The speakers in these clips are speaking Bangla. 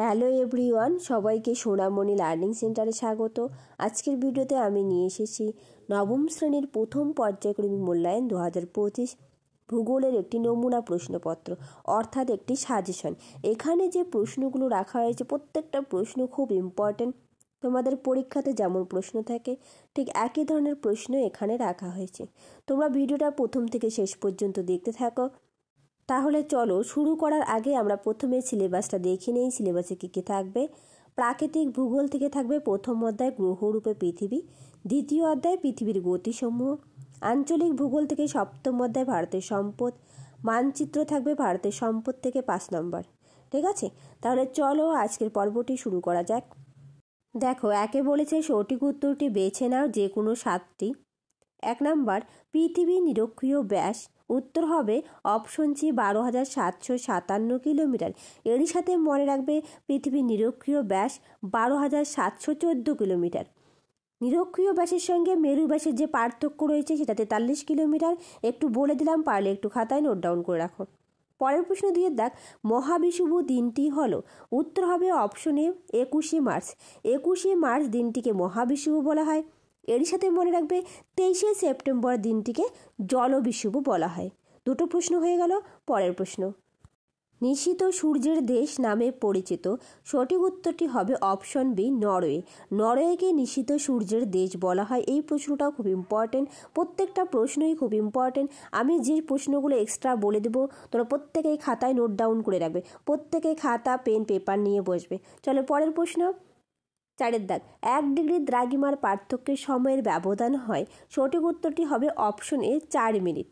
হ্যালো এভরিওয়ান, সবাইকে সোনামণি লার্নিং সেন্টারে স্বাগত। আজকের ভিডিওতে আমি নিয়ে এসেছি নবম শ্রেণীর প্রথম পর্যায়ক্রমিক মূল্যায়ন 2025 ভূগোলের একটি নমুনা প্রশ্নপত্র, অর্থাৎ একটি সাজেশন। এখানে যে প্রশ্নগুলো রাখা হয়েছে প্রত্যেকটা প্রশ্ন খুব ইম্পর্টেন্ট। তোমাদের পরীক্ষাতে যেমন প্রশ্ন থাকে ঠিক একই ধরনের প্রশ্ন এখানে রাখা হয়েছে। তোমরা ভিডিওটা প্রথম থেকে শেষ পর্যন্ত দেখতে থাকো। তাহলে চলো শুরু করার আগে আমরা প্রথমে সিলেবাসটা দেখে নেই। সিলেবাসে কী কী থাকবে। প্রাকৃতিক ভূগোল থেকে থাকবে প্রথম অধ্যায় গ্রহরূপে পৃথিবী, দ্বিতীয় অধ্যায় পৃথিবীর গতিসমূহ, আঞ্চলিক ভূগোল থেকে সপ্তম অধ্যায় ভারতের সম্পদ, মানচিত্র থাকবে ভারতের সম্পদ থেকে 5 নম্বর। ঠিক আছে, তাহলে চলো আজকের পর্বটি শুরু করা যাক। দেখো, একে বলেছে সঠিক উত্তরটি বেছে নাও যে কোনো 7টি। 1 নম্বর, পৃথিবীর নিরক্ষীয় ব্যাস। উত্তর হবে অপশন সি 12,757 কিলোমিটার। এরই সাথে মনে রাখবে পৃথিবীর নিরক্ষীয় ব্যাস 12,714 কিলোমিটার। নিরক্ষীয় ব্যাসের সঙ্গে মেরু ব্যাসের যে পার্থক্য রয়েছে সেটা 43 কিলোমিটার। একটু বলে দিলাম, পারলে একটু খাতায় নোট ডাউন করে রাখো। পরের প্রশ্ন দিয়ে দেখ, মহাবিষুব দিনটি হলো। উত্তর হবে অপশন এ 21শে মার্চ। 21শে মার্চ দিনটিকে মহাবিষুব বলা হয়। এরই সাথে মনে রাখবে 23শে সেপ্টেম্বর দিনটিকে জলবিষুব বলা হয়। দুটো প্রশ্ন হয়ে গেল। পরের প্রশ্ন, নিশীথ সূর্যের দেশ নামে পরিচিত। সঠিক উত্তরটি হবে অপশন বি নরওয়ে। নরওয়েকে নিশীথ সূর্যের দেশ বলা হয়। এই প্রশ্নটাও খুব ইম্পর্টেন্ট, প্রত্যেকটা প্রশ্নই খুব ইম্পর্টেন্ট। আমি যে প্রশ্নগুলো এক্সট্রা বলে দেবো তোরা প্রত্যেকেই খাতায় নোট ডাউন করে রাখবে, প্রত্যেকেই খাতা পেন পেপার নিয়ে বসবে। চলো পরের প্রশ্ন, 4 দাগ, 1 ডিগ্রি দ্রাঘিমার পার্থক্যের সময়ের ব্যবধান হয়। সঠিক উত্তরটি হবে অপশন এ 4 মিনিট।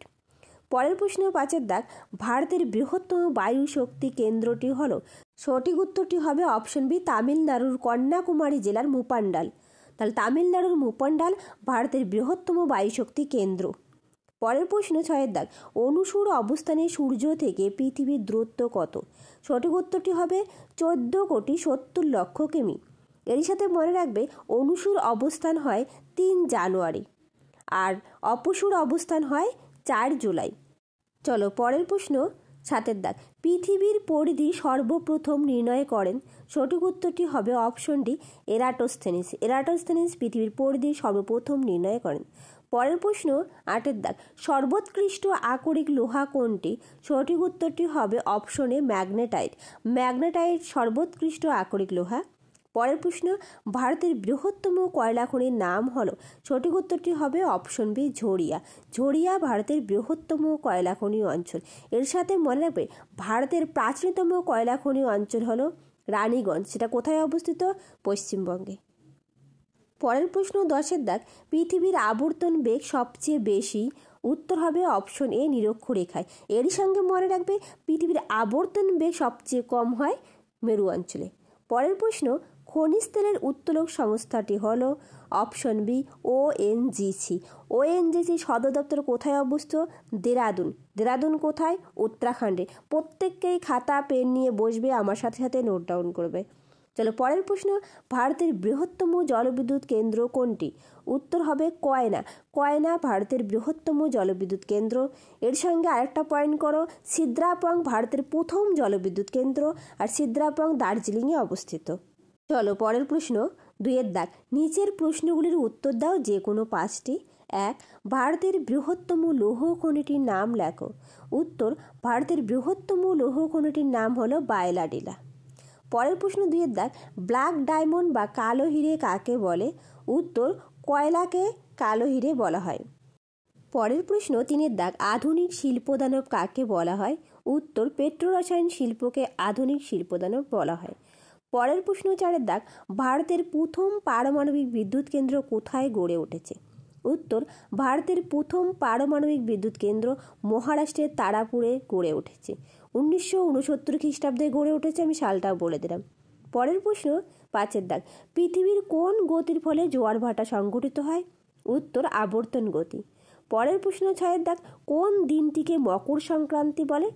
পরের প্রশ্ন 5 দাগ, ভারতের বৃহত্তম বায়ু শক্তি কেন্দ্রটি হলো। সঠিক উত্তরটি হবে অপশন বি তামিলনাড়ুর কন্যাকুমারী জেলার মুপান্ডাল। তাহলে তামিলনাড়ুর মুপান্ডাল ভারতের বৃহত্তম বায়ু শক্তি কেন্দ্র। পরের প্রশ্ন 6 দাগ, অনুসুর অবস্থানে সূর্য থেকে পৃথিবীর দূরত্ব কত? সঠিক উত্তরটি হবে 14,70,00,000 কিমি। এর সাথে মনে রাখবে অনুসুর অবস্থান হয় 3 জানুয়ারি আর অপসুর অবস্থান হয় 4 জুলাই। চলো পরের প্রশ্ন 7 দাগ, পৃথিবীর পরিধি সর্বপ্রথম নির্ণয় করেন। সঠিক উত্তরটি হবে অপশন ডি এরাটোস্থেনিস। এরাটোস্থেনিস পৃথিবীর পরিধি সর্বপ্রথম নির্ণয় করেন। পরের প্রশ্ন 8 দাগ, সর্বোৎকৃষ্ট আকরিক লোহা কোনটি? সঠিক উত্তরটি হবে অপশন এ ম্যাগনেটাইট। ম্যাগনেটাইট সর্বোৎকৃষ্ট আকরিক লোহা। পরের প্রশ্ন, ভারতের বৃহত্তম কয়লা খনির নাম হলো। সঠিক উত্তরটি হবে অপশন বি ঝরিয়া। ঝরিয়া ভারতের বৃহত্তম কয়লা খনি অঞ্চল। এর সাথে মনে রাখবে ভারতের প্রাচীনতম কয়লা খনি অঞ্চল হলো রানীগঞ্জ। সেটা কোথায় অবস্থিত? পশ্চিমবঙ্গে। পরের প্রশ্ন 10 দাগ, পৃথিবীর আবর্তন বেগ সবচেয়ে বেশি। উত্তর হবে অপশন এ নিরক্ষরেখায়। এরই সঙ্গে মনে রাখবে পৃথিবীর আবর্তন বেগ সবচেয়ে কম হয় মেরু অঞ্চলে। পরের প্রশ্ন, খনিজ তেলের উত্তোলক সংস্থাটি হলো অপশন বি ওএনজিসি। ওএনজিসি সদর দপ্তর কোথায় অবস্থিত? দেরাদুন। দেরাদুন কোথায়? উত্তরাখণ্ডে। প্রত্যেককেই খাতা পেন নিয়ে বসবে, আমার সাথে সাথে নোট ডাউন করবে। চলো পরের প্রশ্ন, ভারতের বৃহত্তম জলবিদ্যুৎ কেন্দ্র কোনটি? উত্তর হবে কয়না। কয়না ভারতের বৃহত্তম জলবিদ্যুৎ কেন্দ্র। এর সঙ্গে আরেকটা পয়েন্ট করো, সিদ্রাপং ভারতের প্রথম জলবিদ্যুৎ কেন্দ্র, আর সিদ্রাপং দার্জিলিংয়ে অবস্থিত। চলো পরের প্রশ্ন 2 দাগ, নিচের প্রশ্নগুলির উত্তর দাও যে কোনো 5টি। 1, ভারতের বৃহত্তম লৌহ খনিটির নাম লেখো। উত্তর, ভারতের বৃহত্তম লৌহ খনিটির নাম হলো বায়লাডিলা। পরের প্রশ্ন 2 দাগ, ব্ল্যাক ডায়মন্ড বা কালো হিরে কাকে বলে? উত্তর, কয়লাকে কালো হিরে বলা হয়। পরের প্রশ্ন 3 দাগ, আধুনিক শিল্পদানব কাকে বলা হয়? উত্তর, পেট্রোরসায়ন শিল্পকে আধুনিক শিল্পদানব বলা হয়। পরের প্রশ্ন 4 দাগ, ভারতের প্রথম পারমাণবিক বিদ্যুৎ কেন্দ্র কোথায় গড়ে উঠেছে? উত্তর, ভারতের প্রথম পারমাণবিক বিদ্যুৎ কেন্দ্র মহারাষ্ট্রের তারাপুরে গড়ে উঠেছে। 1969 খ্রিস্টাব্দে গড়ে উঠেছে, আমি সালটাও বলে দিলাম। পরের প্রশ্ন 5 দাগ, পৃথিবীর কোন গতির ফলে জোয়ার ভাটা সংঘটিত হয়? উত্তর, আবর্তন গতি। পরের প্রশ্ন 6 দাগ, কোন দিনটিকে মকর সংক্রান্তি বলে?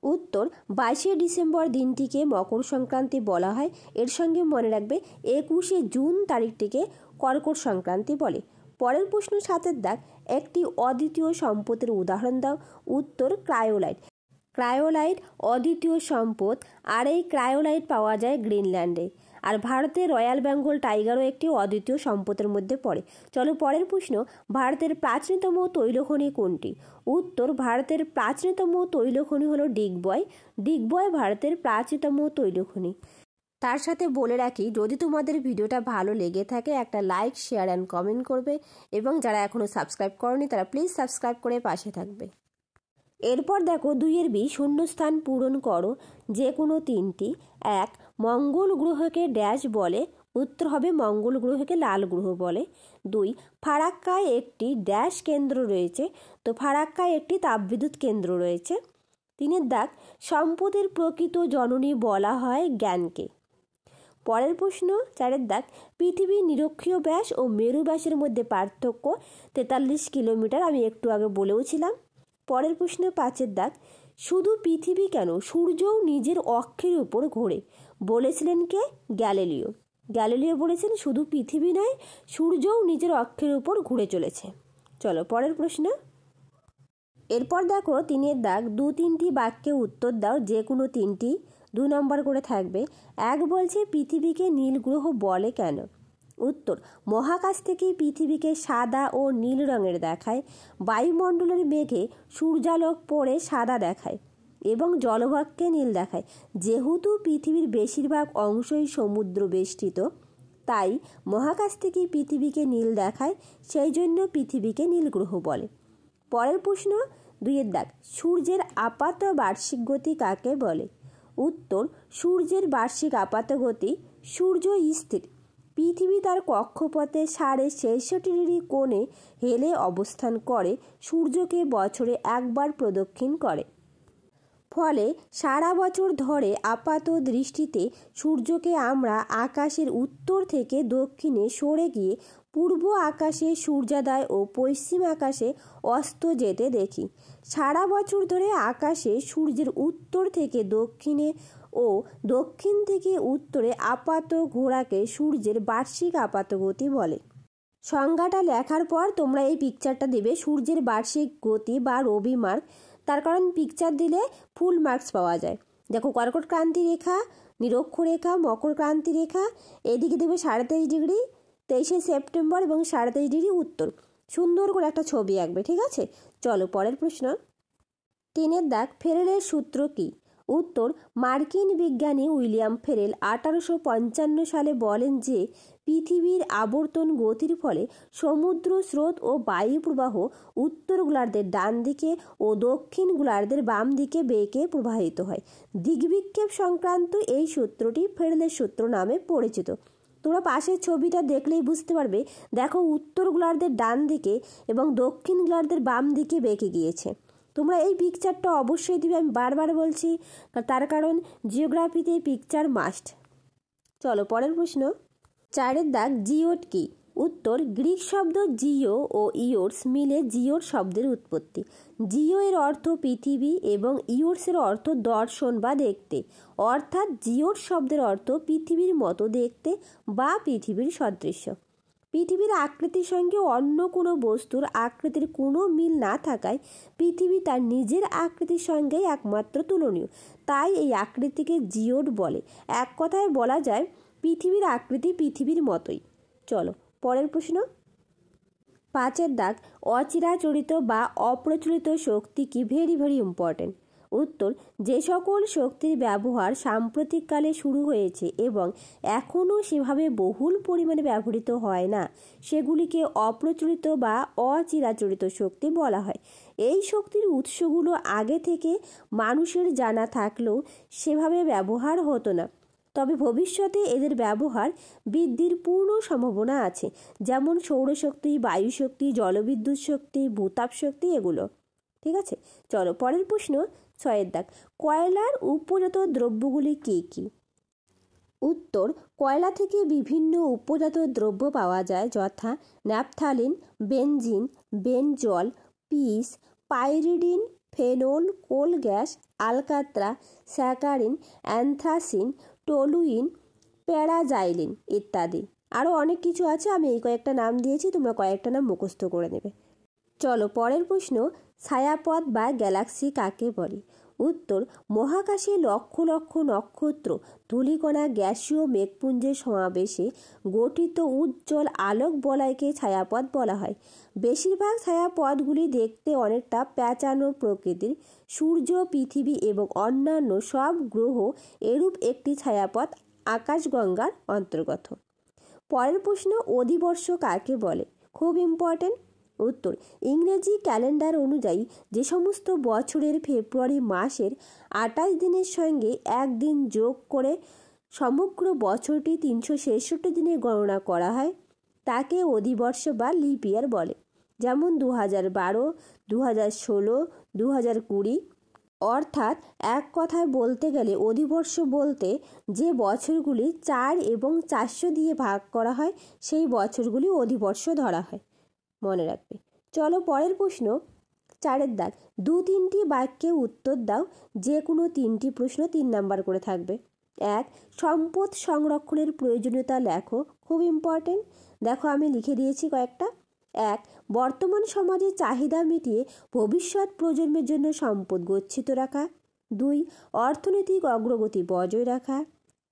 উত্তর, 22শে ডিসেম্বর দিনটিকে মকর সংক্রান্তি বলা হয়। এর সঙ্গে মনে রাখবে 21শে জুন তারিখটিকে কর্কট সংক্রান্তি বলে। পরের প্রশ্ন 7 দাগ, একটি অদ্বিতীয় সম্পদের উদাহরণ দাও। উত্তর, ক্রায়োলাইট। ক্রায়োলাইট অদ্বিতীয় সম্পদ, আর এই ক্রায়োলাইট পাওয়া যায় গ্রিনল্যান্ডে। আর ভারতের রয়্যাল বেঙ্গল টাইগারও একটি অদ্বিতীয় সম্পদের মধ্যে পড়ে। চলো পরের প্রশ্ন, ভারতের প্রাচীনতম তৈলখনি কোনটি? উত্তর, ভারতের প্রাচীনতম তৈলখনি হলো ডিগবয়। ডিগবয় ভারতের প্রাচীনতম তৈলখনি। তার সাথে বলে রাখি, যদি তোমাদের ভিডিওটা ভালো লেগে থাকে একটা লাইক, শেয়ার অ্যান্ড কমেন্ট করবে, এবং যারা এখনও সাবস্ক্রাইব করনি তারা প্লিজ সাবস্ক্রাইব করে পাশে থাকবে। এরপর দেখো 2 বি শূন্যস্থান পূরণ করো যে কোনো তিনটি। 1, মঙ্গল গ্রহকে ড্যাশ বলে? উত্তর হবে মঙ্গল গ্রহকে লাল গ্রহ বলে। 2, ফারাক্কায় একটি ড্যাশ কেন্দ্র রয়েছে? তো ফারাক্কায় একটি তাপবিদ্যুৎ কেন্দ্র রয়েছে। 3 দাগ, সম্পদের প্রকৃত জননী বলা হয় জ্ঞানকে। পরের প্রশ্ন 4 দাগ, পৃথিবীর নিরক্ষীয় ব্যাস ও মেরু ব্যাসের মধ্যে পার্থক্য 43 কিলোমিটার, আমি একটু আগে বলেওছিলাম। পরের প্রশ্ন 5 দাগ, শুধু পৃথিবী কেন, সূর্যও নিজের অক্ষের উপর ঘোরে? বলেছিলেন কে? গ্যালিলিও। গ্যালিলিও বলেছেন শুধু পৃথিবী নয়, সূর্যও নিজের অক্ষের উপর ঘুরে চলেছে। চলো পরের প্রশ্ন। এরপর দেখো 3 দাগ, 2-3টি বাক্যে উত্তর দাও যে কোনো তিনটি, 2 নম্বর করে থাকবে। 1 বলছে পৃথিবীকে নীল গ্রহ বলে কেন? উত্তর, মহাকাশ থেকে পৃথিবীকে সাদা ও নীল রঙের দেখায়। বায়ুমণ্ডলের মেঘে সূর্যালোক পড়ে সাদা দেখায় এবং জলভাগকে নীল দেখায়। যেহেতু পৃথিবীর বেশিরভাগ অংশই সমুদ্র বেষ্টিত, তাই মহাকাশ থেকে পৃথিবীকে নীল দেখায়, সেই জন্য পৃথিবীকে নীল গ্রহ বলে। পরের প্রশ্ন 2 দাগ, সূর্যের আপাত বার্ষিক গতি কাকে বলে? উত্তর, সূর্যের বার্ষিক আপাত গতি, সূর্য স্থির, পৃথিবী তার কক্ষপথে 66.5 ডিগ্রি কোণে হেলে অবস্থান করে, সূর্যকে বছরে একবার প্রদক্ষিণ করে। ফলে সারা বছর ধরে আপাত দৃষ্টিতে সূর্যকে আমরা আকাশের উত্তর থেকে দক্ষিণে সরে গিয়ে পূর্ব আকাশে সূর্যোদয় ও পশ্চিম আকাশে অস্ত যেতে দেখি। সারা বছর ধরে আকাশে সূর্যের উত্তর থেকে দক্ষিণে ও দক্ষিণ থেকে উত্তরে আপাত ঘোরাকে সূর্যের বার্ষিক আপাতগতি বলে। সংজ্ঞাটা লেখার পর তোমরা এই পিকচারটা দেবে সূর্যের বার্ষিক গতি বা রবি মার্ক, তার কারণ পিকচার দিলে ফুল মার্কস পাওয়া যায়। দেখো, কর্কট ক্রান্তি রেখা, নিরক্ষরেখা, মকর ক্রান্তি রেখা, এদিকে দেবে 23.5 ডিগ্রি 23শে সেপ্টেম্বর এবং 23.5 ডিগ্রি উত্তর। সুন্দর করে একটা ছবি আঁকবে, ঠিক আছে? চলো পরের প্রশ্ন। 3 দাগ, ফেরেলের সূত্র কি? উত্তর, মার্কিন বিজ্ঞানী উইলিয়াম ফেরেল 1855 সালে বলেন যে পৃথিবীর আবর্তন গতির ফলে সমুদ্র স্রোত ও বায়ু প্রবাহ উত্তর গোলার্ধের ডান দিকে ও দক্ষিণ গোলার্ধের বাম দিকে বেঁকে প্রবাহিত হয়। দিগ্বিক্ষেপ সংক্রান্ত এই সূত্রটি ফেরেলের সূত্র নামে পরিচিত। তোমরা পাশের ছবিটা দেখলেই বুঝতে পারবে। দেখো, উত্তর গোলার্ধের ডান দিকে এবং দক্ষিণ গোলার্ধের বাম দিকে বেঁকে গিয়েছে। তোমরা এই পিকচারটা অবশ্যই দিবে, আমি বারবার বলছি, তার কারণ জিওগ্রাফিতে পিকচার মাস্ট। চলো পরের প্রশ্ন। 4 দাগ, জিওড কি? উত্তর, গ্রিক শব্দ জিও ও ইওর্স মিলে জিওড শব্দের উৎপত্তি। জিও এর অর্থ পৃথিবী এবং ইওর্সের অর্থ দর্শন বা দেখতে, অর্থাৎ জিওড শব্দের অর্থ পৃথিবীর মতো দেখতে বা পৃথিবীর সদৃশ্য। পৃথিবীর আকৃতির সঙ্গে অন্য কোনো বস্তুর আকৃতির কোনো মিল না থাকায় পৃথিবী তার নিজের আকৃতির সঙ্গেই একমাত্র তুলনীয়, তাই এই আকৃতিকে জিওড বলে। এক কথায় বলা যায় পৃথিবীর আকৃতি পৃথিবীর মতোই। চলো পরের প্রশ্ন। 5 দাগ, অচিরাচরিত বা অপ্রচলিত শক্তি কি? Very very important. উত্তর, যে সকল শক্তির ব্যবহার সাম্প্রতিককালে শুরু হয়েছে এবং এখনও সেভাবে বহুল পরিমাণে ব্যবহৃত হয় না, সেগুলিকে অপ্রচলিত বা অচিরাচরিত শক্তি বলা হয়। এই শক্তির উৎসগুলো আগে থেকে মানুষের জানা থাকলেও সেভাবে ব্যবহার হতো না, তবে ভবিষ্যতে এদের ব্যবহার বৃদ্ধির পূর্ণ সম্ভাবনা আছে, যেমন সৌরশক্তি, বায়ুশক্তি, জলবিদ্যুৎ শক্তি, ভূতাপ শক্তি, এগুলো। ঠিক আছে, চলো পরের প্রশ্ন। 6 দাগ, কয়লার উপজাত দ্রব্যগুলি কী কী? উত্তর, কয়লা থেকে বিভিন্ন উপজাত দ্রব্য পাওয়া যায়, যথা naphthalene, benzene, benzol, pitch, pyridine, phenol, coal gas, আলকাত্রা, স্যাকারিন, অ্যান্থ্রাসিন, টলুইন, প্যারাজাইলিন ইত্যাদি। আরও অনেক কিছু আছে, আমি এই কয়েকটা নাম দিয়েছি, তোমরা কয়েকটা নাম মুখস্থ করে নেবে। চলো পরের প্রশ্ন। ছায়াপথ বা গ্যালাক্সি কাকে বলে? উত্তর, মহাকাশে লক্ষ লক্ষ নক্ষত্র ধূলিকণা গ্যাসীয় মেঘপুঞ্জের সমাবেশে গঠিত উজ্জ্বল আলোক বলয়কে ছায়াপথ বলা হয়। বেশিরভাগ ছায়াপথগুলি দেখতে অনেকটা প্যাঁচানো প্রকৃতির। সূর্য, পৃথিবী এবং অন্যান্য সব গ্রহ এরূপ একটি ছায়াপথ আকাশগঙ্গার অন্তর্গত। পরের প্রশ্ন, অধিবর্ষ কাকে বলে? খুব ইম্পর্টেন্ট। উত্তর, ইংরেজি ক্যালেন্ডার অনুযায়ী যে সমস্ত বছরের ফেব্রুয়ারি মাসের 28 দিনের সঙ্গে একদিন যোগ করে সমগ্র বছরটি 366 দিনে গণনা করা হয় তাকে অধিবর্ষ বা লিপ ইয়ার বলে। যেমন 2012, 2016, 2020। অর্থাৎ এক কথায় বলতে গেলে অধিবর্ষ বলতে যে বছরগুলি 4 এবং 400 দিয়ে ভাগ করা হয় সেই বছরগুলি অধিবর্ষ ধরা হয়। মনে রাখবে। চলো পরের প্রশ্ন, 4-এর দাগ। 2-3টি বাক্যে উত্তর দাও। যে কোনো 3টি প্রশ্ন 3 নাম্বার করে থাকবে। 1, সম্পদ সংরক্ষণের প্রয়োজনীয়তা লেখো। খুব ইম্পর্টেন্ট। দেখো আমি লিখে দিয়েছি কয়েকটা। 1, বর্তমান সমাজে চাহিদা মিটিয়ে ভবিষ্যৎ প্রজন্মের জন্য সম্পদ গচ্ছিত রাখা। 2, অর্থনৈতিক অগ্রগতি বজায় রাখা।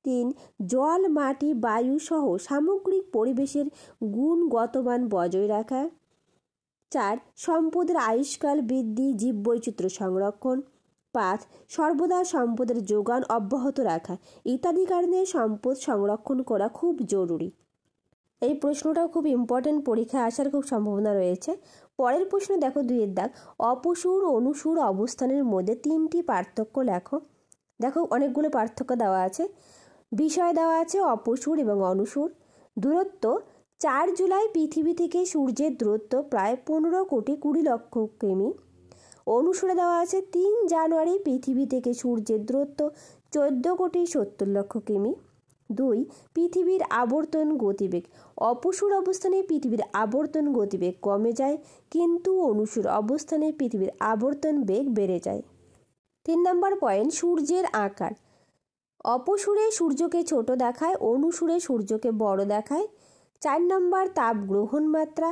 3, জল, মাটি, বায়ু সহ সামগ্রিক পরিবেশের গুণগত মান বজায় রাখা। 4, সম্পদের আয়ুষ্কাল বৃদ্ধি, জীববৈচিত্র্য সংরক্ষণ। 5, সর্বদা সম্পদের যোগান অব্যাহত রাখা ইত্যাদি কারণে সম্পদ সংরক্ষণ করা খুব জরুরি। এই প্রশ্নটাও খুব ইম্পর্টেন্ট, পরীক্ষায় আসার খুব সম্ভাবনা রয়েছে। পরের প্রশ্ন দেখো 2-এর দাগ। অপসুর অনুসুর অবস্থানের মধ্যে 3টি পার্থক্য লেখো। দেখো অনেকগুলো পার্থক্য দেওয়া আছে। বিষয় দেওয়া আছে অপসুর এবং অনুসুর। দূরত্ব, 4 জুলাই পৃথিবী থেকে সূর্যের দূরত্ব প্রায় 15 কোটি 20 লক্ষ কিমি। অনুসুরে দেওয়া আছে 3 জানুয়ারি পৃথিবী থেকে সূর্যের দূরত্ব 14 কোটি 70 লক্ষ কিমি। 2, পৃথিবীর আবর্তন গতিবেগ। অপসুর অবস্থানে পৃথিবীর আবর্তন গতিবেগ কমে যায়, কিন্তু অনুসুর অবস্থানে পৃথিবীর আবর্তন বেগ বেড়ে যায়। 3 নম্বর পয়েন্ট, সূর্যের আকার। অপসুরে সূর্যকে ছোট দেখায়, অনুসুরে সূর্যকে বড় দেখায়। 4 নম্বর, তাপ গ্রহণ মাত্রা।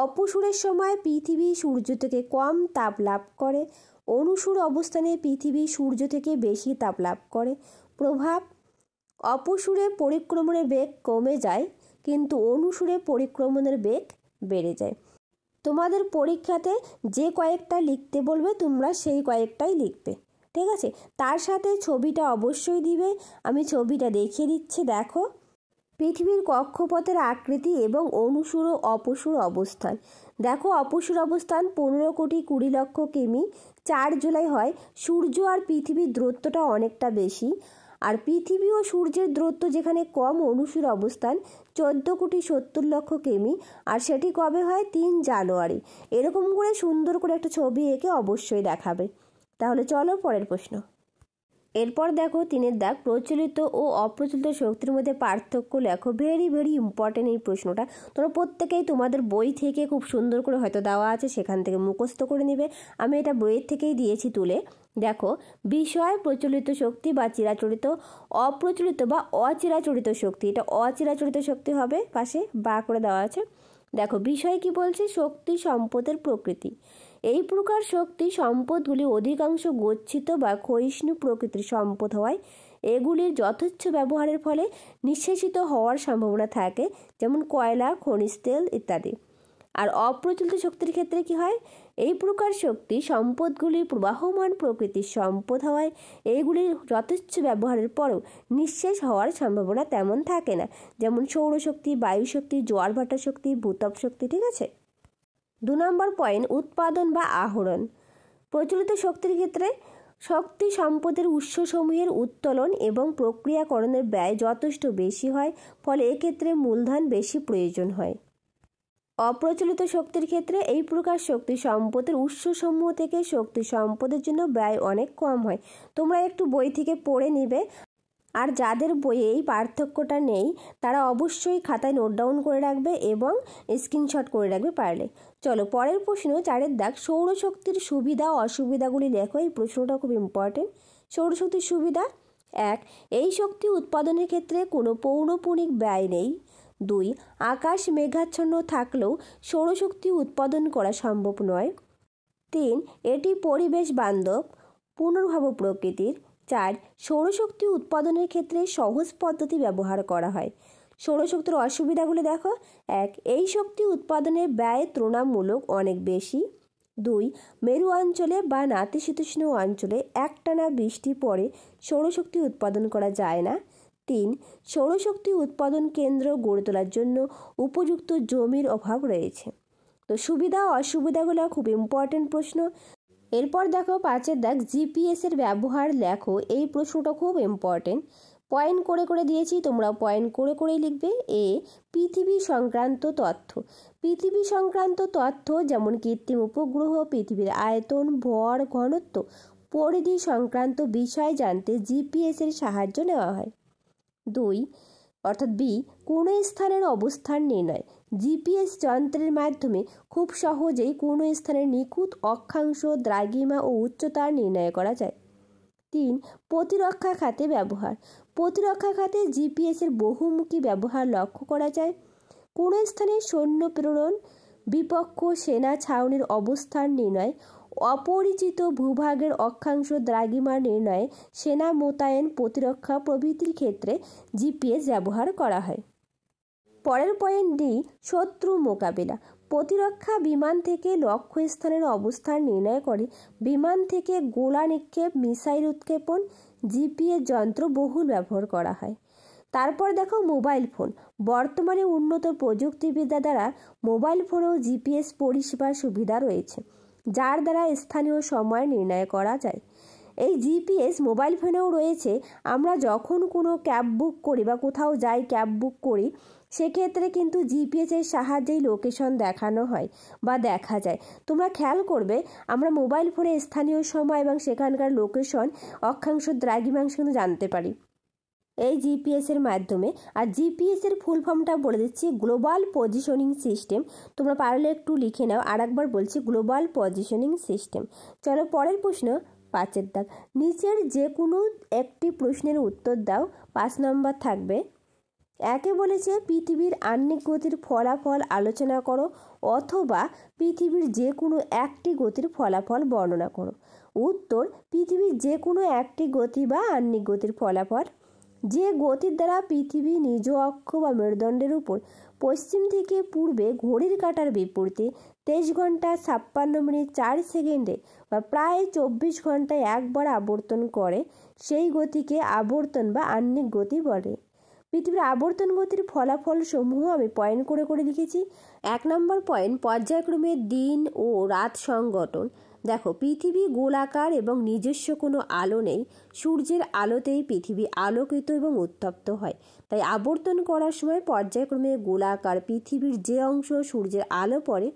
অপসুরের সময় পৃথিবী সূর্য থেকে কম তাপ লাভ করে, অনুসুর অবস্থানে পৃথিবী সূর্য থেকে বেশি তাপ লাভ করে। প্রভাব, অপসুরে পরিক্রমণের বেগ কমে যায়, কিন্তু অনুসুরে পরিক্রমণের বেগ বেড়ে যায়। তোমাদের পরীক্ষাতে যে কয়েকটা লিখতে বলবে তোমরা সেই কয়েকটাই লিখবে, ঠিক আছে? তার সাথে ছবিটা অবশ্যই দিবে। আমি ছবিটা দেখিয়ে দিচ্ছি। দেখো, পৃথিবীর কক্ষপথের আকৃতি এবং অনুসুর ও অপসুর অবস্থান। দেখো, অপসুর অবস্থান 15 কোটি 20 লক্ষ কিমি। 4 জুলাই হয়। সূর্য আর পৃথিবীর দূরত্বটা অনেকটা বেশি, আর পৃথিবী ও সূর্যের দূরত্ব যেখানে কম, অনুসুর অবস্থান 14 কোটি 70 লক্ষ কিমি, আর সেটি কবে হয়? 3 জানুয়ারি। এরকম করে সুন্দর করে একটা ছবি এঁকে অবশ্যই দেখাবে। তাহলে চলো পরের প্রশ্ন। এরপর দেখো 3-এর দাগ। প্রচলিত ও অপ্রচলিত শক্তির মধ্যে পার্থক্য লেখো। ভেরি ভেরি ইম্পর্টেন্ট এই প্রশ্নটা। তোমরা প্রত্যেকেই তোমাদের বই থেকে খুব সুন্দর করে হয়তো দেওয়া আছে, সেখান থেকে মুখস্থ করে নেবে। আমি এটা বইয়ের থেকেই দিয়েছি তুলে। দেখো, বিষয় প্রচলিত শক্তি বা চিরাচরিত, অপ্রচলিত বা অচিরাচরিত শক্তি। এটা অচিরাচরিত শক্তি হবে, পাশে বা করে দেওয়া আছে। দেখো, বিষয় কি বলছে? শক্তি সম্পদের প্রকৃতি। এই প্রকার শক্তি সম্পদগুলি অধিকাংশ গচ্ছিত বা ক্ষয়িষ্ণু প্রকৃতির সম্পদ হওয়ায় এগুলির যথেচ্ছ ব্যবহারের ফলে নিঃশেষিত হওয়ার সম্ভাবনা থাকে, যেমন কয়লা, খনিজ তেল ইত্যাদি। আর অপ্রচলিত শক্তির ক্ষেত্রে কি হয়? এই প্রকার শক্তি সম্পদগুলি প্রবাহমান প্রকৃতির সম্পদ হওয়ায় এইগুলির যথেচ্ছ ব্যবহারের পরেও নিঃশেষ হওয়ার সম্ভাবনা তেমন থাকে না, যেমন সৌরশক্তি, বায়ুশক্তি, জোয়ার ভাটা শক্তি, ভূতাপ শক্তি, ঠিক আছে? 2 নম্বর পয়েন্ট, উৎপাদন বা আহরণ। প্রচলিত শক্তির ক্ষেত্রে শক্তি সম্পদের উৎসসমূহের উত্তোলন এবং প্রক্রিয়াকরণের ব্যয় যথেষ্ট বেশি হয়, ফলে এক্ষেত্রে মূলধন বেশি প্রয়োজন হয়। অপ্রচলিত শক্তির ক্ষেত্রে এই প্রকার শক্তি সম্পদের উৎসসমূহ থেকে শক্তি সম্পদের জন্য ব্যয় অনেক কম হয়। তোমরা একটু বই থেকে পড়ে নিবে, আর যাদের বইয়ে এই পার্থক্যটা নেই তারা অবশ্যই খাতায় নোট ডাউন করে রাখবে এবং স্ক্রিনশট করে রাখবে পারলে। চলো পরের প্রশ্ন, 4-এর দাগ। সৌরশক্তির সুবিধা অসুবিধাগুলি লেখো। এই প্রশ্নটা খুব ইম্পর্টেন্ট। সৌরশক্তির সুবিধা: 1, এই শক্তি উৎপাদনের ক্ষেত্রে কোনো পৌনঃপুনিক ব্যয় নেই। 2, আকাশ মেঘাচ্ছন্ন থাকলেও সৌরশক্তি উৎপাদন করা সম্ভব নয়। 3, এটি পরিবেশ বান্ধব। পুনর্ভব প্রকৃতির। 4. সৌরশক্তি উৎপাদনের ক্ষেত্রে সহজ পদ্ধতি ব্যবহার করা হয়। সৌরশক্তির অসুবিধাগুলো দেখো। 1. এই শক্তি উৎপাদনের ব্যয় তুলনামূলক অনেক বেশি। 2. মেরু অঞ্চলে বা নাতিশীতোষ্ণ অঞ্চলে একটানা বৃষ্টি পড়ে সৌরশক্তি উৎপাদন করা যায় না। 3. সৌরশক্তি উৎপাদন কেন্দ্র গড়ে তোলার জন্য উপযুক্ত জমির অভাব রয়েছে। তো সুবিধা ও অসুবিধাগুলো খুব ইম্পর্টেন্ট প্রশ্ন। এরপর দেখো 5-এর দাগ, জিপিএসের ব্যবহার লেখো। এই প্রশ্নটা খুব ইম্পর্টেন্ট। পয়েন্ট করে করে দিয়েছি, তোমরা পয়েন্ট করে করেই লিখবে। এ. পৃথিবী সংক্রান্ত তথ্য। পৃথিবী সংক্রান্ত তথ্য যেমন কৃত্রিম উপগ্রহ, পৃথিবীর আয়তন, ভর, ঘনত্ব, পরিধি সংক্রান্ত বিষয় জানতে জিপিএসের সাহায্য নেওয়া হয়। 2 অর্থাৎ বি. কোনো স্থানের অবস্থান নির্ণয়। জিপিএস যন্ত্রের মাধ্যমে খুব সহজেই কোনো স্থানের নিখুঁত অক্ষাংশ, দ্রাঘিমা ও উচ্চতা নির্ণয় করা যায়। 3. প্রতিরক্ষা খাতে ব্যবহার। প্রতিরক্ষা খাতে জিপিএসের বহুমুখী ব্যবহার লক্ষ্য করা যায়। কোনো স্থানে সৈন্য প্রেরণ, বিপক্ষ সেনা ছাউনির অবস্থান নির্ণয়, অপরিচিত ভূভাগের অক্ষাংশ, দ্রাঘিমা নির্ণয়ে, সেনা মোতায়েন, প্রতিরক্ষা প্রভৃতির ক্ষেত্রে জিপিএস ব্যবহার করা হয়। পরের পয়েন্ট ডি. শত্রু মোকাবিলা। প্রতিরক্ষা বিমান থেকে লক্ষ্যস্থানের অবস্থান নির্ণয় করে। বিমান থেকে গোলা নিক্ষেপ, মিসাইল উৎক্ষেপণ জিপিএস যন্ত্র বহুল ব্যবহার করা হয়। তারপর দেখো মোবাইল ফোন। বর্তমানে উন্নত প্রযুক্তিবিদ্যা দ্বারা মোবাইল ফোনেও জিপিএস পরিষেবার সুবিধা রয়েছে, যার দ্বারা স্থানীয় সময় নির্ণয় করা যায়। এই জিপিএস মোবাইল ফোনেও রয়েছে। আমরা যখন কোনো ক্যাব বুক করি বা কোথাও যাই ক্যাব বুক করি, সেক্ষেত্রে কিন্তু জিপিএসের সাহায্যেই লোকেশন দেখানো হয় বা দেখা যায়। তোমরা খেয়াল করবে, আমরা মোবাইল ফোনে স্থানীয় সময় এবং সেখানকার লোকেশন, অক্ষাংশ, দ্রাঘিমাংশ কিন্তু জানতে পারি এই জিপিএসের মাধ্যমে। আর জিপিএসের ফুল ফর্মটা বলে দিচ্ছি, গ্লোবাল পজিশনিং সিস্টেম। তোমরা পারলে একটু লিখে নাও, আর একবার বলছি, গ্লোবাল পজিশনিং সিস্টেম। চলো পরের প্রশ্ন, 5-এর দাগ, নিচের যে কোনো একটি প্রশ্নের উত্তর দাও। 5 নম্বর থাকবে। 1-এ বলেছে পৃথিবীর আহ্নিক গতির ফলাফল আলোচনা করো, অথবা পৃথিবীর যে কোনো একটি গতির ফলাফল বর্ণনা করো। উত্তর, পৃথিবীর যে কোনো একটি গতি বা আহ্নিক গতির ফলাফল। যে গতির দ্বারা পৃথিবী নিজ অক্ষ বা মেরুদণ্ডের উপর পশ্চিম থেকে পূর্বে ঘড়ির কাঁটার বিপরীতে 23 ঘন্টা 56 মিনিট 4 সেকেন্ডে বা প্রায় 24 ঘন্টায় একবার আবর্তন করে, সেই গতিকে আবর্তন বা আহ্নিক গতি বলে। পৃথিবীর আবর্তন গতির ফলাফল সমূহ আমি পয়েন্ট করে করে লিখেছি। 1 নম্বর পয়েন্ট, পর্যায়ক্রমে দিন ও রাত সংগঠন। দেখো, পৃথিবী গোলাকার এবং নিজস্ব কোনো আলো নেই। সূর্যের আলোতেই পৃথিবী আলোকিত এবং উত্তপ্ত হয়। তাই আবর্তন করার সময় পর্যায়ক্রমে গোলাকার পৃথিবীর যে অংশ সূর্যের আলো পড়ে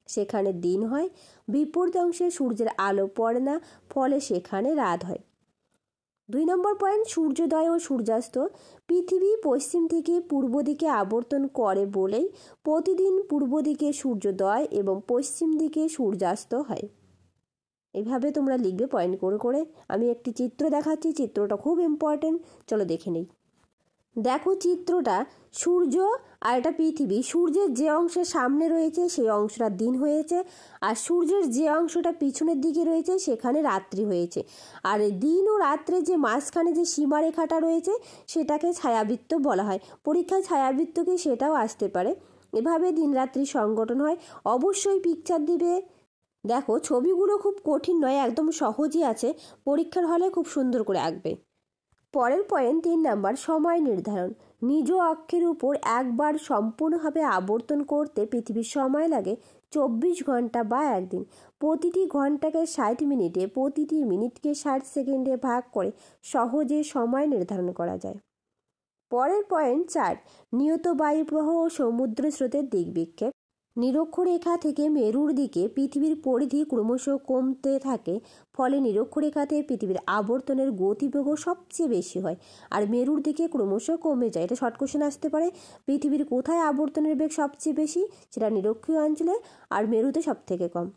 সেখানে দিন হয়, বিপরীত অংশে সূর্যের আলো পড়ে না, ফলে সেখানে রাত হয়। 2 নম্বর পয়েন্ট, সূর্যোদয় ও সূর্যাস্ত। পৃথিবী পশ্চিম থেকে পূর্ব দিকে আবর্তন করে বলেই প্রতিদিন পূর্ব দিকে সূর্যোদয় এবং পশ্চিম দিকে সূর্যাস্ত হয়। এভাবে তোমরা লিখবে পয়েন্ট করে করে। আমি একটি চিত্র দেখাচ্ছি, চিত্রটা খুব ইম্পর্টেন্ট, চলো দেখে নেই। দেখো চিত্রটা, সূর্য আর এটা পৃথিবী। সূর্যের যে অংশের সামনে রয়েছে সেই অংশটা দিন হয়েছে, আর সূর্যের যে অংশটা পিছনের দিকে রয়েছে সেখানে রাত্রি হয়েছে। আর দিন ও রাত্রে যে মাঝখানে যে সীমারেখাটা রয়েছে সেটাকে ছায়াবৃত্ত বলা হয়। পরীক্ষায় ছায়াবৃত্তকে সেটাও আসতে পারে। এভাবে দিন রাত্রি সংগঠন হয়। অবশ্যই পিকচার দিবে। দেখো ছবিগুলো খুব কঠিন নয়, একদম সহজই আছে, পরীক্ষার হলে খুব সুন্দর করে আঁকবে। পরের পয়েন্ট 3 নাম্বার, সময় নির্ধারণ। নিজ অক্ষের উপর একবার সম্পূর্ণভাবে আবর্তন করতে পৃথিবীর সময় লাগে 24 ঘন্টা বা একদিন। প্রতিটি ঘন্টাকে 60 মিনিটে, প্রতিটি মিনিটকে 60 সেকেন্ডে ভাগ করে সহজে সময় নির্ধারণ করা যায়। পরের পয়েন্ট 4, নিয়ত বায়ুপ্রবাহ ও সমুদ্র স্রোতের দিক বিক্ষেপ। নিরক্ষরেখা থেকে মেরুর দিকে পৃথিবীর পরিধি ক্রমশ কমতে থাকে, ফলে নিরক্ষরেখাতে পৃথিবীর আবর্তনের গতিবেগ সবচেয়ে বেশি হয়, আর মেরুর দিকে ক্রমশ কমে যায়। এটা শর্ট কোশ্চেন আসতে পারে। পৃথিবীর কোথায় আবর্তনের বেগ সবচেয়ে বেশি? সেটা নিরক্ষীয় অঞ্চলে, আর মেরুতে সব থেকে কম।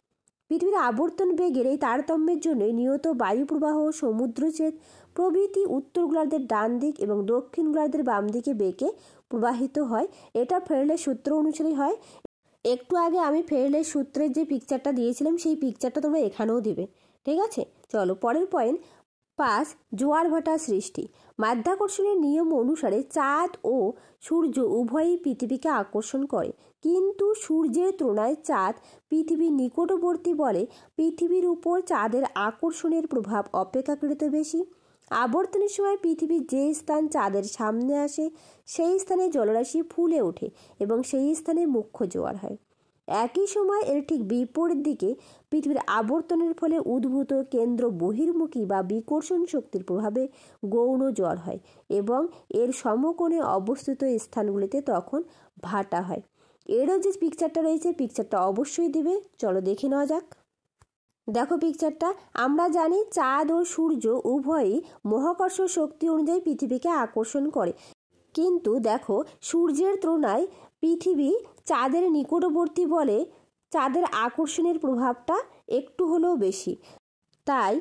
পৃথিবীর আবর্তন বেগের এই তারতম্যের জন্য নিয়ত বায়ুপ্রবাহ, সমুদ্রছেদ প্রভৃতি উত্তর গোলার্ধের ডান দিক এবং দক্ষিণ গোলার্ধের বাম দিকে বেঁকে প্রবাহিত হয়। এটা ফেরেলের সূত্র অনুসারে হয়। একটু আগে আমি ফেরেলের সূত্রের যে পিকচারটা দিয়েছিলাম সেই পিকচারটা তোমরা এখানেও দিবে, ঠিক আছে, চলো পরের পয়েন্ট 5 জোয়ার ভাটা সৃষ্টি। মাধ্যাকর্ষণের নিয়ম অনুসারে চাঁদ ও সূর্য উভয়ই পৃথিবীকে আকর্ষণ করে, কিন্তু সূর্যের তুলনায় চাঁদ পৃথিবীর নিকটবর্তী বলে পৃথিবীর উপর চাঁদের আকর্ষণের প্রভাব অপেক্ষাকৃত বেশি। আবর্তনের সময় পৃথিবীর যে স্থান চাঁদের সামনে আসে সেই স্থানে জলরাশি ফুলে ওঠে এবং সেই স্থানে মুখ্য জোয়ার হয়। একই সময় এর ঠিক বিপরীত দিকে পৃথিবীর আবর্তনের ফলে উদ্ভূত কেন্দ্র বহির্মুখী বা বিকর্ষণ শক্তির প্রভাবে গৌণ জোয়ার হয় এবং এর সমকোণে অবস্থিত স্থানগুলিতে তখন ভাটা হয়। এরও যে পিকচারটা রয়েছে, পিকচারটা অবশ্যই দিবে, চলো দেখে নেওয়া যাক। দেখো পিকচারটা, আমরা জানি চাঁদ ও সূর্য উভয়ই মহাকর্ষ শক্তি অনুযায়ী পৃথিবীকে আকর্ষণ করে, কিন্তু দেখো সূর্যের তুলনায় পৃথিবী চাঁদের নিকটবর্তী বলে চাঁদের আকর্ষণের প্রভাবটা একটু হলেও বেশি। তাই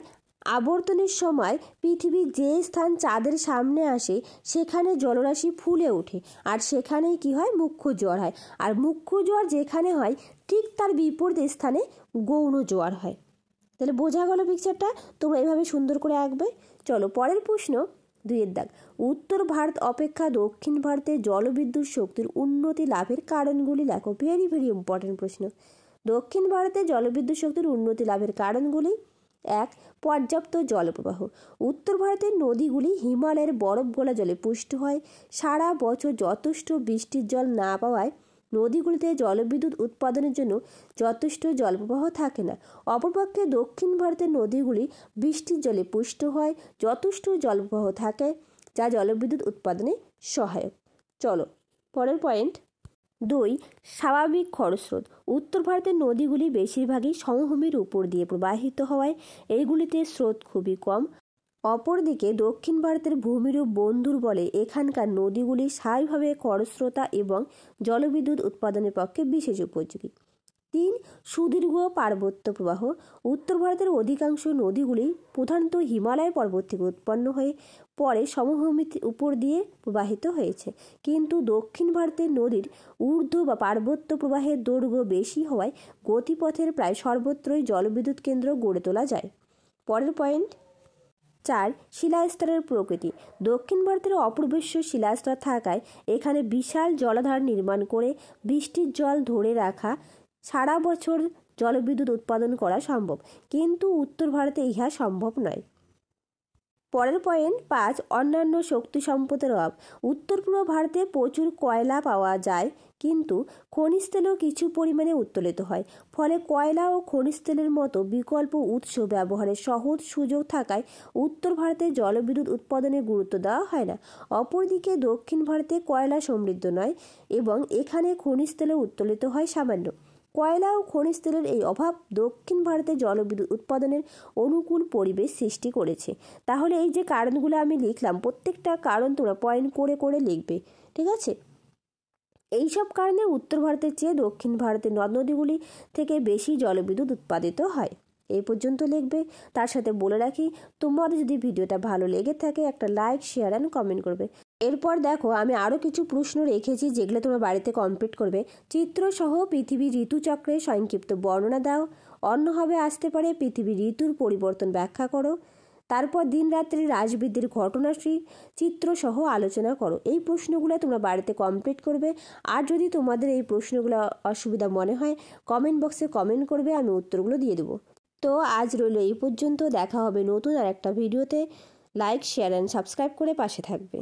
আবর্তনের সময় পৃথিবীর যে স্থান চাঁদের সামনে আসে সেখানে জলরাশি ফুলে ওঠে, আর সেখানেই কি হয়, মুখ্য জোয়ার হয়। আর মুখ্য জোয়ার যেখানে হয় ঠিক তার বিপরীত স্থানে গৌণ জোয়ার হয়। তাহলে বোঝা গেল পিকচারটা, তোমরা এভাবে সুন্দর করে আঁকবে। চলো পরের প্রশ্ন 2 দাগ। উত্তর ভারত অপেক্ষা দক্ষিণ ভারতে জলবিদ্যুৎ শক্তির উন্নতি লাভের কারণগুলি লেখো। ভেরি ভেরি ইম্পর্টেন্ট প্রশ্ন। দক্ষিণ ভারতে জলবিদ্যুৎ শক্তির উন্নতি লাভের কারণগুলি: 1. পর্যাপ্ত জলপ্রবাহ। উত্তর ভারতের নদীগুলি হিমালয়ের বরফ গলা জলে পুষ্ট হয়। সারা বছর যথেষ্ট বৃষ্টির জল না পাওয়ায় নদীগুলিতে জলবিদ্যুৎ উৎপাদনের জন্য যথেষ্ট জলপ্রবাহ থাকে না। অপরপক্ষে দক্ষিণ ভারতের নদীগুলি বৃষ্টির জলে পুষ্ট হয়, যথেষ্ট জলপ্রবাহ থাকে, যা জলবিদ্যুৎ উৎপাদনে সহায়ক। চলো পরের পয়েন্ট 2 স্বাভাবিক খরস্রোত। উত্তর ভারতের নদীগুলি বেশিরভাগই সমভূমির উপর দিয়ে প্রবাহিত হওয়ায় এইগুলিতে স্রোত খুবই কম। অপরদিকে দক্ষিণ ভারতের ভূমিরূপ বন্ধুর বলে এখানকার নদীগুলি স্বাভাবিকভাবে খরস্রোতা এবং জলবিদ্যুৎ উৎপাদনের পক্ষে বিশেষ উপযোগী। 3 সুদীর্ঘ পার্বত্য প্রবাহ। উত্তর ভারতের অধিকাংশ নদীগুলি প্রধানত হিমালয় পর্বত থেকে উৎপন্ন হয়ে পরে সমভূমির উপর দিয়ে প্রবাহিত হয়েছে, কিন্তু দক্ষিণ ভারতের নদীর ঊর্ধ্ব বা পার্বত্য প্রবাহের দৈর্ঘ্য বেশি হওয়ায় গতিপথের প্রায় সর্বত্রই জলবিদ্যুৎ কেন্দ্র গড়ে তোলা যায়। পরের পয়েন্ট 4 শিলাস্তরের প্রকৃতি। দক্ষিণ ভারতের অপূর্বস্য শিলাস্তর থাকায় এখানে বিশাল জলাধার নির্মাণ করে বৃষ্টির জল ধরে রাখা সারা বছর জলবিদ্যুৎ উৎপাদন করা সম্ভব, কিন্তু উত্তর ভারতে ইহা সম্ভব নয়। পরের পয়েন্ট 5 অন্যান্য শক্তি সম্পদের অভাব। উত্তর পূর্ব ভারতে প্রচুর কয়লা পাওয়া যায়, কিন্তু খনিজ তেলও কিছু পরিমাণে উত্তোলিত হয়, ফলে কয়লা ও খনিজ তেলের মতো বিকল্প উৎস ব্যবহারের সহজ সুযোগ থাকায় উত্তর ভারতে জলবিদ্যুৎ উৎপাদনে গুরুত্ব দেওয়া হয় না। অপরদিকে দক্ষিণ ভারতে কয়লা সমৃদ্ধ নয় এবং এখানে খনিজ তেলও উত্তোলিত হয় সামান্য। কয়লা ও খনিজ তেলের এই অভাব দক্ষিণ ভারতে জলবিদ্যুৎ উৎপাদনের অনুকূল পরিবেশ সৃষ্টি করেছে। তাহলে এই যে কারণগুলো আমি লিখলাম, প্রত্যেকটা কারণ তোমরা পয়েন্ট করে করে লিখবে, ঠিক আছে? এইসব কারণে উত্তর ভারতের চেয়ে দক্ষিণ ভারতের নদ নদীগুলি থেকে বেশি জলবিদ্যুৎ উৎপাদিত হয়। এই পর্যন্ত লিখবে। তার সাথে বলে রাখি, তোমাদের যদি ভিডিওটা ভালো লেগে থাকে একটা লাইক, শেয়ার অ্যান্ড কমেন্ট করবে। এরপর দেখো আমি আরও কিছু প্রশ্ন রেখেছি যেগুলো তোমরা বাড়িতে কমপ্লিট করবে। চিত্রসহ পৃথিবীর ঋতুচক্রের সংক্ষিপ্ত বর্ণনা দাও। অন্যভাবে আসতে পারে পৃথিবীর ঋতুর পরিবর্তন ব্যাখ্যা করো। তারপর দিন রাত্রি রাশিবৃদ্ধির ঘটনাটি চিত্রসহ আলোচনা করো। এই প্রশ্নগুলো তোমরা বাড়িতে কমপ্লিট করবে। আর যদি তোমাদের এই প্রশ্নগুলো অসুবিধা মনে হয় কমেন্ট বক্সে কমেন্ট করবে, আমি উত্তরগুলো দিয়ে দেবো। তো আজ রইল এই পর্যন্ত। দেখা হবে নতুন আর একটা ভিডিওতে। লাইক, শেয়ার অ্যান্ড সাবস্ক্রাইব করে পাশে থাকবে।